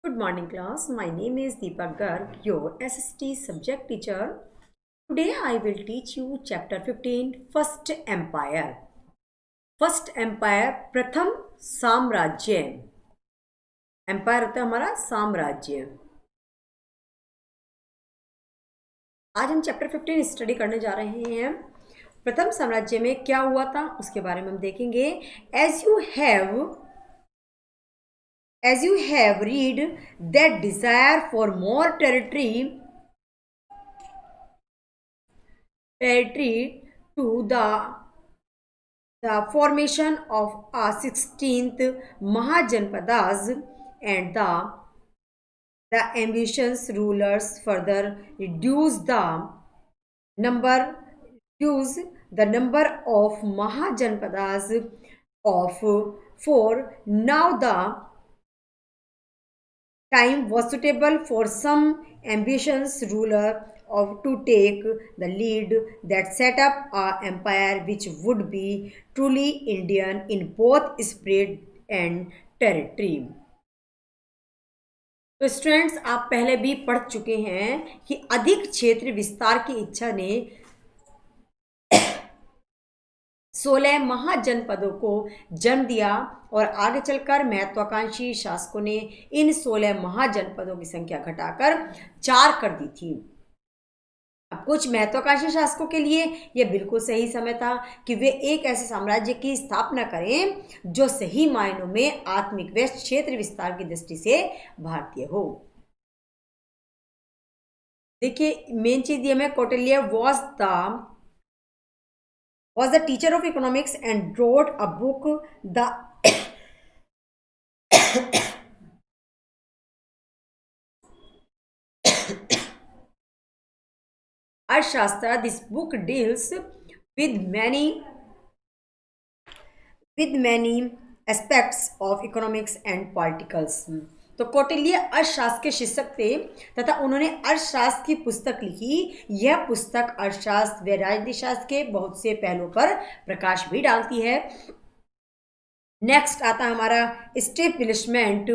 Good morning, class. My name is Deepak Garg, your SST subject teacher. Today I will teach you chapter 15, First Empire. First Empire, प्रथम साम्राज्य. Empire होता है हमारा साम्राज्य. आज हम चैप्टर 15 स्टडी करने जा रहे हैं. प्रथम साम्राज्य में क्या हुआ था उसके बारे में हम देखेंगे. As you have read that desire for more territory to the formation of a 16th Mahajanpadas and the ambitious rulers further reduce the number of Mahajanpadas of 4. Now the time was suitable for some ambitious ruler to take the lead that set up an empire which would be truly Indian in both spirit and territory. तो students आप पहले भी पढ़ चुके हैं कि अधिक क्षेत्र विस्तार की इच्छा ने 16 महाजनपदों को जन्म दिया और आगे चलकर महत्वाकांक्षी शासकों ने इन 16 महाजनपदों की संख्या घटाकर 4 कर दी थी. अब कुछ महत्वाकांक्षी शासकों के लिए यह बिल्कुल सही समय था कि वे एक ऐसे साम्राज्य की स्थापना करें जो सही मायनों में आत्मिक व क्षेत्र विस्तार की दृष्टि से भारतीय हो. देखिए मेन चीज ये में Kautilya was the teacher of economics and wrote a book, the Arthashastra. This book deals with many aspects of economics and politicals. तो कौटिल्य अर्थशास्त्र के शिक्षक थे तथा उन्होंने अर्थशास्त्र की पुस्तक लिखी. यह पुस्तक अर्थशास्त्र व राजनीति शास्त्र के बहुत से पहलुओं पर प्रकाश भी डालती है. नेक्स्ट आता है हमारा एस्टेब्लिशमेंट.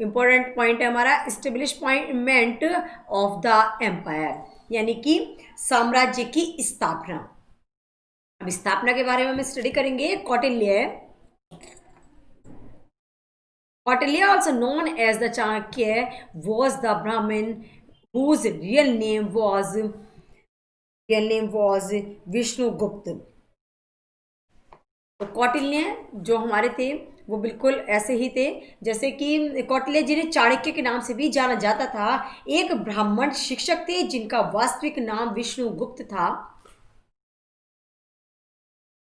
इंपॉर्टेंट पॉइंट है हमारा एस्टेब्लिशमेंट ऑफ द एम्पायर, यानी कि साम्राज्य की स्थापना. अब स्थापना के बारे में हम स्टडी करेंगे. Kautilya, also known as the Chanakya, was the Brahmin whose real name was Vishnugupta. तो कौटिल्य जो हमारे थे वो बिल्कुल ऐसे ही थे जैसे कि कौटिल्य जिन्हें चाणक्य के नाम से भी जाना जाता था, एक ब्राह्मण शिक्षक थे जिनका वास्तविक नाम विष्णुगुप्त था.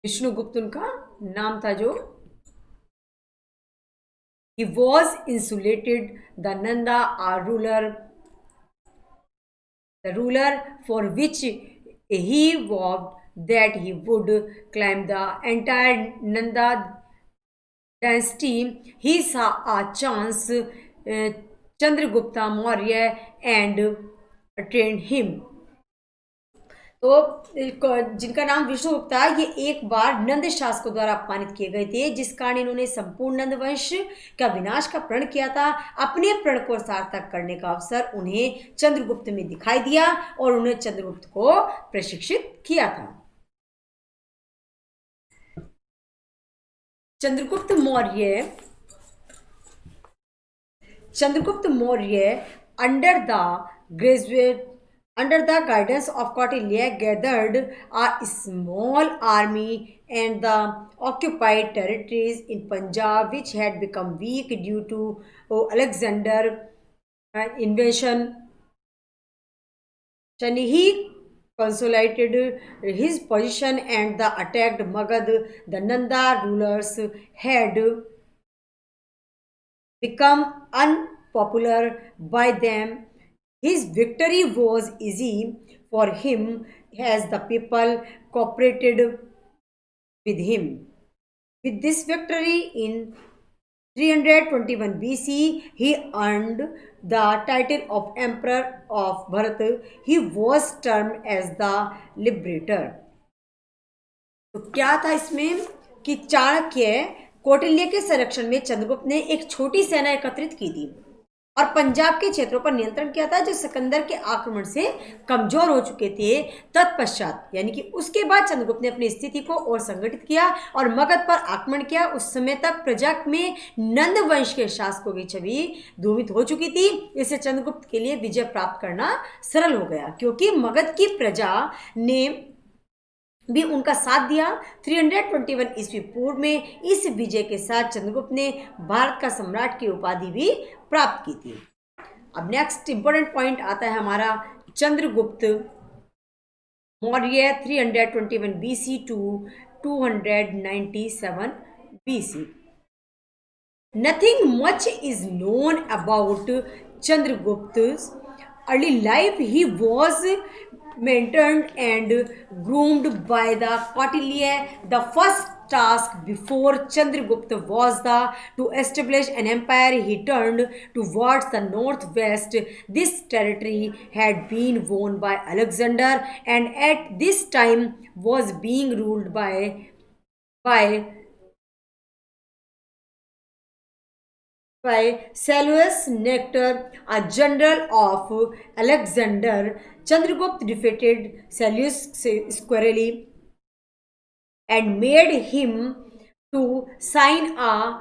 विष्णुगुप्त उनका नाम था. जो he was insulated the Nanda the ruler for which he vowed that he would claim the entire Nanda dynasty. He saw a chance Chandragupta Maurya and trained him. तो जिनका नाम विष्णुगुप्त था, ये एक बार नंद शासकों द्वारा अपमानित किए गए थे, जिस कारण इन्होंने संपूर्ण नंद वंश का विनाश का प्रण किया था. अपने प्रण को सार्थक करने का अवसर उन्हें चंद्रगुप्त में दिखाई दिया और उन्हें चंद्रगुप्त को प्रशिक्षित किया था. Chandragupta Maurya under the guidance of Kautilya gathered a small army and the occupied territories in Punjab, which had become weak due to Alexander invasion. He consolidated his position and the attacked Magad. The Nanda rulers had become unpopular by them. His victory was easy for him as the people cooperated with him. With this victory in 321 BC, he earned the title of Emperor of Bharat. He was termed as the Liberator. तो क्या था इसमें कि चाणक्य कौटिल्य के संरक्षण में चंद्रगुप्त ने एक छोटी सेना एकत्रित की थी और पंजाब के क्षेत्रों पर नियंत्रण किया था जो सिकंदर के आक्रमण से कमजोर हो चुके थे। तत्पश्चात यानी कि उसके बाद चंद्रगुप्त ने अपनी स्थिति को और संगठित किया और मगध पर आक्रमण किया। उस समय तक प्रजा में नंद वंश के शासकों की छवि धूमित हो चुकी थी। इससे चंद्रगुप्त के लिए विजय प्राप्त करना सरल हो गया क्योंकि मगध की प्रजा ने भी उनका साथ दिया। 321 ईस्वी पूर्व में इस विजय के साथ चंद्रगुप्त ने भारत का सम्राट की उपाधि भी प्राप्त की थी। अब नेक्स्ट इंपॉर्टेंट पॉइंट आता है हमारा Chandragupta Maurya 321 BC to 297 BC. Nothing much is known about Chandragupta's early life. He was mentored and groomed by the Kautilya. The first task before Chandragupta was to establish an empire. He turned towards the northwest. This territory had been won by Alexander and at this time was being ruled by Seleucus Nectar, a general of Alexander. Chandragupta defeated Seleucus squarely and made him to sign a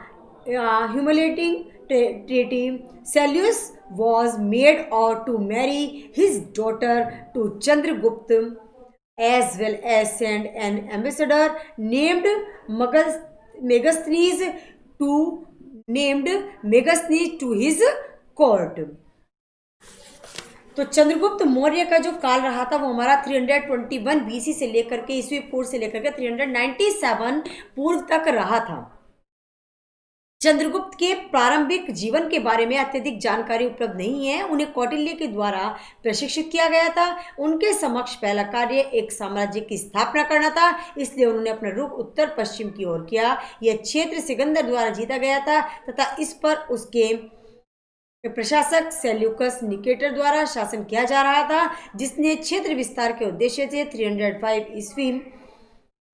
humiliating treaty. Seleucus was made to marry his daughter to Chandragupta as well as send an ambassador named Megasthenes to his court. तो चंद्रगुप्त मौर्य का जो काल रहा था वो हमारा 321 BC से लेकर के ईस्वी पूर्व से लेकर के 397 पूर्व तक रहा था। चंद्रगुप्त के प्रारंभिक जीवन के बारे में अत्यधिक जानकारी उपलब्ध नहीं है। उन्हें कौटिल्य के द्वारा प्रशिक्षित किया गया था। उनके समक्ष पहला कार्य एक साम्राज्य की स्थापना करना था, इसलिए उन्होंने अपना रुख उत्तर पश्चिम की ओर किया। यह क्षेत्र सिकंदर द्वारा जीता गया था तथा इस पर उसके प्रशासक सेल्यूकस निकेटर द्वारा शासन किया जा रहा था, जिसने क्षेत्र विस्तार के उद्देश्य से 305 ईस्वी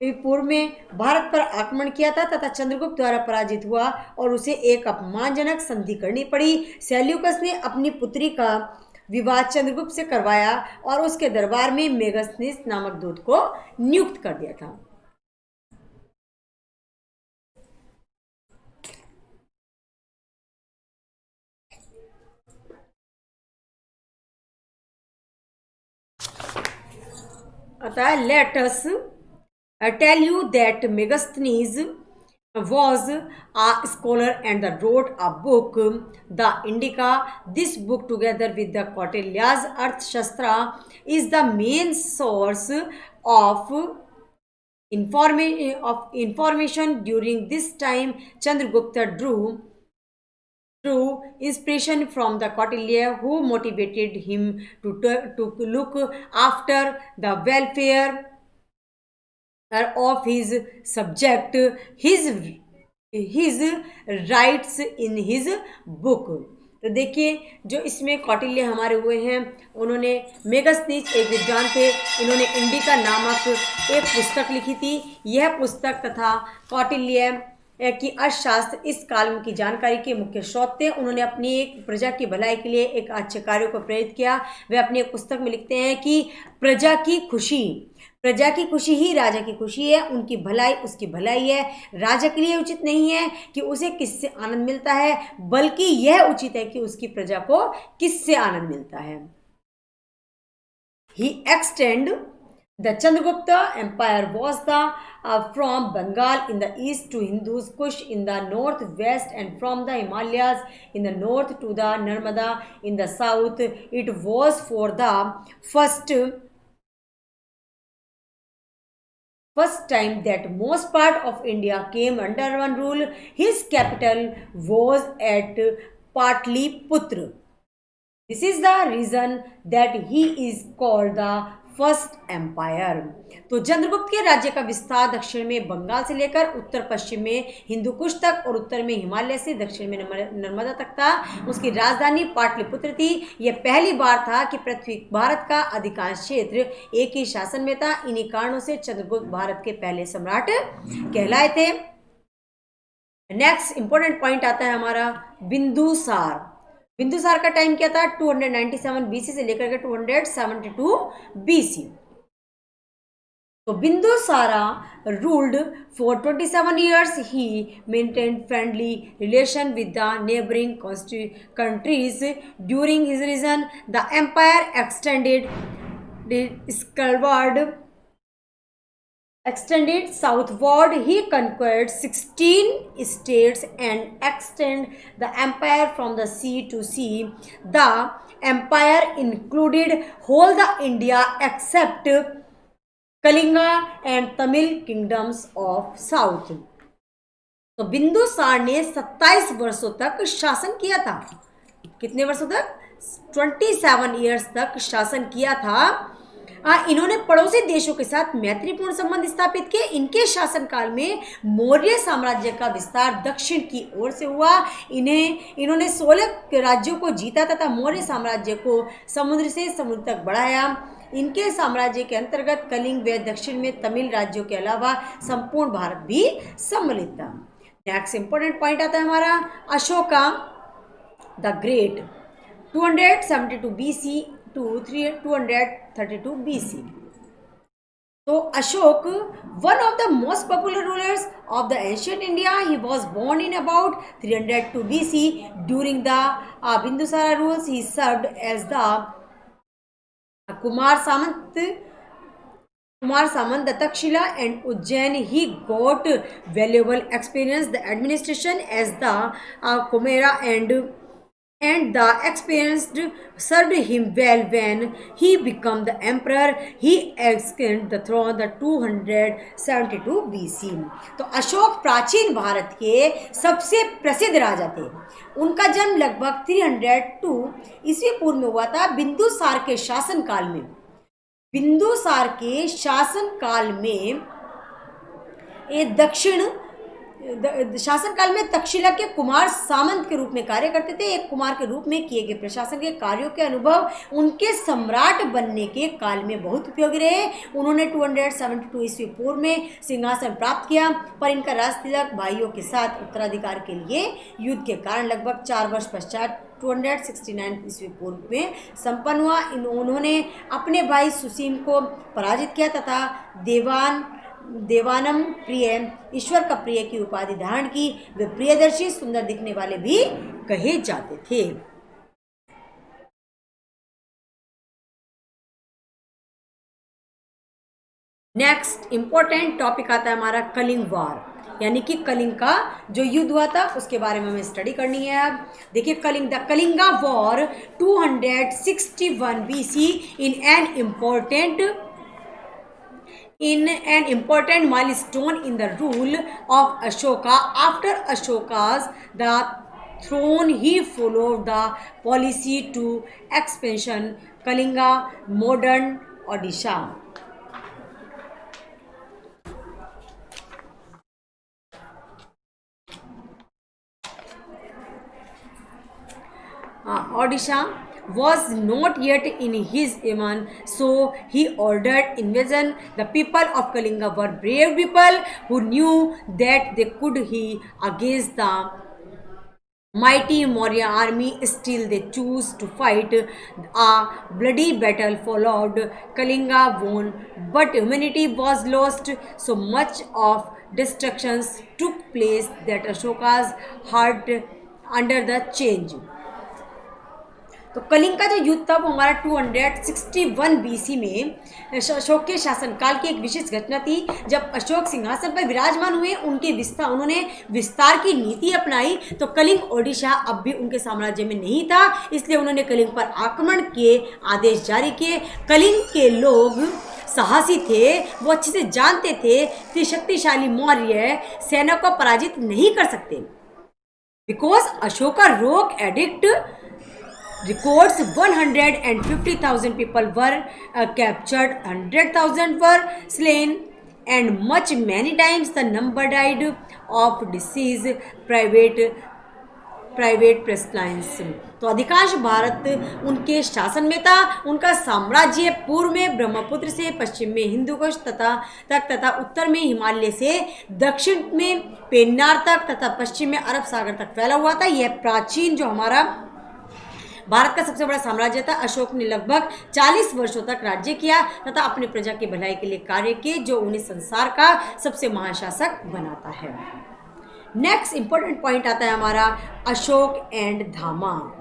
पूर्व में भारत पर आक्रमण किया था तथा चंद्रगुप्त द्वारा पराजित हुआ और उसे एक अपमानजनक संधि करनी पड़ी। सेल्यूकस ने अपनी पुत्री का विवाह चंद्रगुप्त से करवाया और उसके दरबार में मेगस्थनीस नामक दूत को नियुक्त कर दिया था। अतः let us tell you that Megasthenes was a scholar and wrote a book, the Indica. This book, together with the Kautilya's Arthashastra, is the main source of information. During this time, Chandragupta drew inspiration from the Kautilya, who motivated him to look after the welfare of his subject. His writes in his book. तो देखिए जो इसमें कौटिल्य हमारे हुए हैं, उन्होंने Megasthenes एक विद्वान थे, इन्होंने इंडिका नामक एक पुस्तक लिखी थी। यह पुस्तक तथा कौटिल्य कि अर्थशास्त्र इस काल की जानकारी के मुख्य स्रोत थे। उन्होंने अपनी एक प्रजा की भलाई के लिए एक अच्छे कार्यों को प्रेरित किया। वे अपनी एक पुस्तक में लिखते हैं कि प्रजा की खुशी ही राजा की खुशी है, उनकी भलाई उसकी भलाई है। राजा के लिए उचित नहीं है कि उसे किससे आनंद मिलता है, बल्कि यह उचित है कि उसकी प्रजा को किससे आनंद मिलता है। ही extend The Chandragupta Empire was from Bengal in the east to Hindus Kush in the northwest and from the Himalayas in the north to the Narmada in the south. It was for the first time that most part of India came under one rule. His capital was at Patliputra. This is the reason that he is called the first empire. तो चंद्रगुप्त के राज्य का विस्तार दक्षिण में बंगाल से लेकर उत्तर पश्चिम में हिंदू कुश तक और उत्तर में हिमालय से दक्षिण में नर्मदा तक था। उसकी राजधानी पाटलिपुत्र थी। यह पहली बार था कि पृथ्वी भारत का अधिकांश क्षेत्र एक ही शासन में था। इन्हीं कारणों से चंद्रगुप्त भारत के पहले सम्राट कहलाए थे। नेक्स्ट इंपॉर्टेंट पॉइंट आता है हमारा बिंदुसार। बिंदुसार का टाइम क्या था? 297 बीसी से लेकर के 272 बीसी। तो Bindusara ruled for 27 years. He maintained friendly relation with the neighboring countries. During his reign, the empire extended southward. He conquered 16 states and extended the empire from the sea to sea. The empire included whole the India except Kalinga and Tamil kingdoms of south. तो बिंदुसार ने 27 वर्षों तक शासन किया था। कितने वर्षों तक? 27 ईयर्स तक शासन किया था। इन्होंने पड़ोसी देशों के साथ मैत्रीपूर्ण संबंध स्थापित किए। इनके शासनकाल में मौर्य साम्राज्य का विस्तार दक्षिण की ओर से हुआ। इन्होंने 16 राज्यों को जीता तथा मौर्य साम्राज्य को समुद्र से समुद्र तक बढ़ाया। इनके साम्राज्य के अंतर्गत कलिंग व दक्षिण में तमिल राज्यों के अलावा संपूर्ण भारत भी सम्मिलित था। नेक्स्ट इंपॉर्टेंट पॉइंट आता है हमारा Ashoka the great, 272 BC two 232 BC. तो Ashok, one of the most popular rulers of the ancient India, he was born in about 302 BC. During the Bindusara rules he served as the Kumar Samant, the Takshila and Ujjain. He got valuable experience the administration as the Kumara and the experience served him well when he became the emperor. He ascended the throne the 272 BC. तो अशोक प्राचीन भारत के सबसे प्रसिद्ध राजा थे। उनका जन्म लगभग 302 ईस्वी पूर्व में हुआ था। बिंदुसार के शासनकाल में ये दक्षिण शासनकाल में तक्षशिला के कुमार सामंत के रूप में कार्य करते थे। एक कुमार के रूप में किए गए प्रशासन के कार्यों के अनुभव उनके सम्राट बनने के काल में बहुत उपयोगी रहे। उन्होंने 272 ईस्वी पूर्व में सिंहासन प्राप्त किया, पर इनका राज तिलक भाइयों के साथ उत्तराधिकार के लिए युद्ध के कारण लगभग 4 वर्ष पश्चात 269 ईस्वी पूर्व में संपन्न हुआ। उन्होंने अपने भाई सुसीम को पराजित किया तथा देवानम प्रिय, ईश्वर का प्रिय की उपाधि धारण की। वे प्रियदर्शी, सुंदर दिखने वाले भी कहे जाते थे। नेक्स्ट इंपॉर्टेंट टॉपिक आता है हमारा कलिंग वार, यानी कि कलिंग का जो युद्ध हुआ था उसके बारे में हमें स्टडी करनी है। अब देखिए Kalinga war 261 BC in an important milestone in the rule of Ashoka. After Ashoka's the throne, he followed the policy to expansion Kalinga, modern Odisha. Odisha was not yet in his domain, so he ordered invasion. The people of Kalinga were brave people who knew that they could against the mighty Maurya army. Still they chose to fight. A bloody battle followed. Kalinga won, but humanity was lost. So much of destructions took place that Ashoka's heart under the change. तो कलिंग का जो युद्ध था वो हमारा 261 BC में अशोक के शासनकाल की एक विशेष घटना थी। जब अशोक सिंहासन पर विराजमान हुए, उन्होंने विस्तार की नीति अपनाई, तो कलिंग ओडिशा अब भी उनके साम्राज्य में नहीं था, इसलिए उन्होंने कलिंग पर आक्रमण के आदेश जारी किए। कलिंग के लोग साहसी थे, वो अच्छे से जानते थे कि शक्तिशाली मौर्य सेना को पराजित नहीं कर सकते। बिकॉज अशोका रोक addict records 150,000 people were captured, 100,000 were slain, and many times the number died of disease, private pestilence. तो अधिकांश भारत उनके शासन में था। उनका साम्राज्य पूर्व में ब्रह्मपुत्र से पश्चिम में हिंदुकुश तथा उत्तर में हिमालय से दक्षिण में पेन्नार तक तथा पश्चिम में अरब सागर तक फैला हुआ था। यह प्राचीन जो हमारा भारत का सबसे बड़ा साम्राज्य था। अशोक ने लगभग 40 वर्षों तक राज्य किया तथा अपनी प्रजा की भलाई के लिए कार्य किए, जो उन्हें संसार का सबसे महान शासक बनाता है। नेक्स्ट इंपॉर्टेंट पॉइंट आता है हमारा अशोक एंड धामा।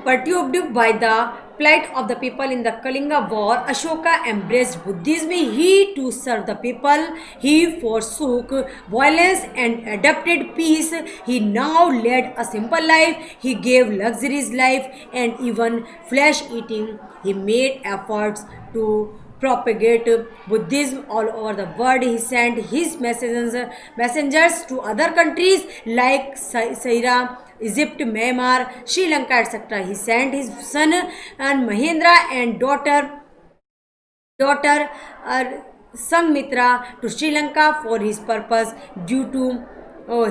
Perturbed by the plight of the people in the Kalinga war, Ashoka embraced Buddhism. He too served the people. He forsook violence and adopted peace. He now led a simple life. He gave luxurious life and even flesh eating. He made efforts to propagate Buddhism all over the world. He sent his messengers to other countries like Syria, Egypt, Myanmar, Sri Lanka, etc. He sent his son and Mahendra and daughter Sanghmitra to Sri Lanka for his purpose. Due to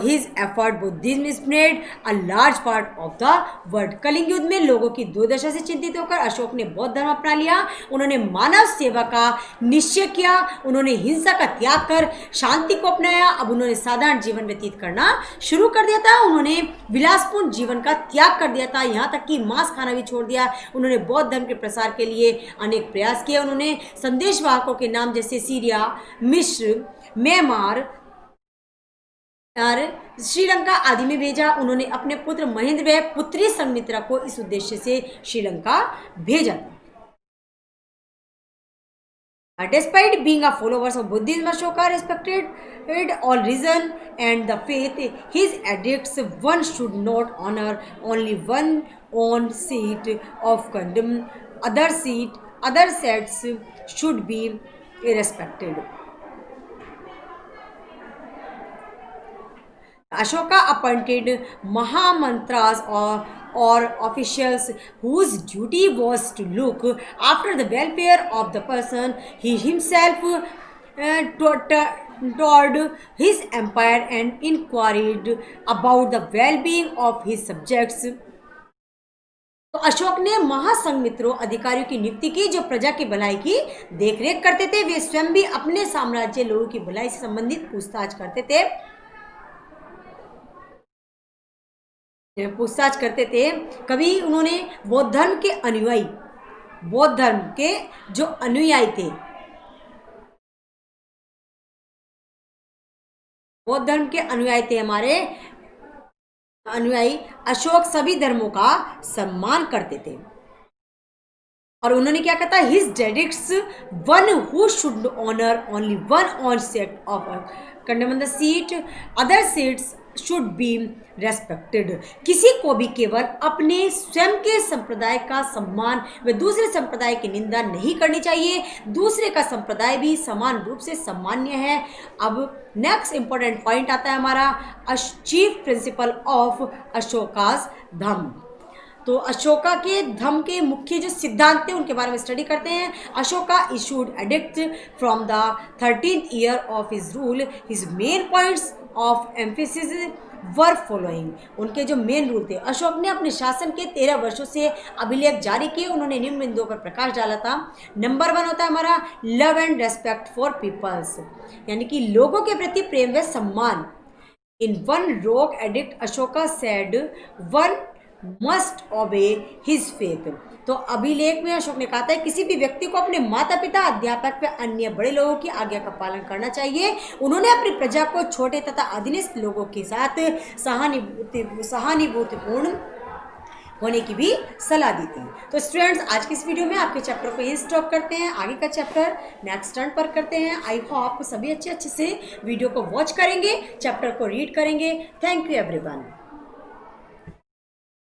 his effort, Buddhism spread a large part of the world. Kalinga युद्ध में लोगों की दुर्दशा से चिंतित होकर अशोक ने बौद्ध धर्म अपना लिया। उन्होंने मानव सेवा का निश्चय किया। उन्होंने हिंसा का त्याग कर शांति को अपनाया। अब उन्होंने साधारण जीवन व्यतीत करना शुरू कर दिया था। उन्होंने विलासपूर्ण जीवन का त्याग कर दिया था, यहाँ तक कि मांस खाना भी छोड़ दिया। उन्होंने बौद्ध धर्म के प्रसार के लिए अनेक प्रयास किए। उन्होंने संदेशवाहकों के नाम जैसे सीरिया, मिस्र, म्यांमार और श्रीलंका आदि में भेजा। उन्होंने अपने पुत्र महेंद्र व पुत्री संघमित्रा को इस उद्देश्य से श्रीलंका भेजा था। Despite being a followers of Buddhism, Ashoka respected all religion and the faith. His edicts: one should not honor only one own seat of kingdom. Other sets should be respected. Ashoka appointed Mahamantras or officials whose duty was to look after the welfare of the person. He himself toured his empire and inquired about the well-being of his subjects. तो अशोक ने महासंघमित्रों अधिकारियों की नियुक्ति की जो प्रजा की भलाई की देखरेख करते थे। वे स्वयं भी अपने साम्राज्य लोगों की भलाई से संबंधित पूछताछ करते थे। कभी उन्होंने बौद्ध धर्म के जो अनुयायी थे, बौद्ध धर्म के अनुयायी थे हमारे अनुयायी, अशोक सभी धर्मों का सम्मान करते थे। और उन्होंने क्या कहता है, his edicts: one who should honour only one own sect of condemn the sect, other sects should be respected. किसी को भी केवल अपने स्वयं के संप्रदाय का सम्मान व दूसरे संप्रदाय की निंदा नहीं करनी चाहिए। दूसरे का संप्रदाय भी समान रूप से सम्मान्य है। अब नेक्स्ट इंपॉर्टेंट पॉइंट आता है हमारा चीफ प्रिंसिपल ऑफ अशोकास धम्म। तो अशोका के धम्म के मुख्य जो सिद्धांत थे उनके बारे में स्टडी करते हैं। Ashoka issued addict from the 13th year of his rule. His main points of emphasis were following. उनके जो मेन रूल थे, अशोक ने अपने शासन के 13 वर्षों से अभिलेख जारी किए। उन्होंने निम्न बिंदुओं पर प्रकाश डाला था। नंबर 1 होता है हमारा love and respect for peoples, यानी कि लोगों के प्रति प्रेम व सम्मान। In one rock edict Ashoka said one must obey his faith. तो अभिलेख में अशोक ने कहा था किसी भी व्यक्ति को अपने माता पिता, अध्यापक व अन्य बड़े लोगों की आज्ञा का पालन करना चाहिए। उन्होंने अपनी प्रजा को छोटे तथा अधीनस्थ लोगों के साथ सहानुभूतिपूर्ण होने की भी सलाह दी थी। तो स्टूडेंट्स, आज की इस वीडियो में आपके चैप्टर को यही स्टॉप करते हैं। आगे का चैप्टर नेक्स्ट टर्न पर करते हैं। आई होप सभी अच्छे से वीडियो को वॉच करेंगे, चैप्टर को रीड करेंगे। Thank you everyone.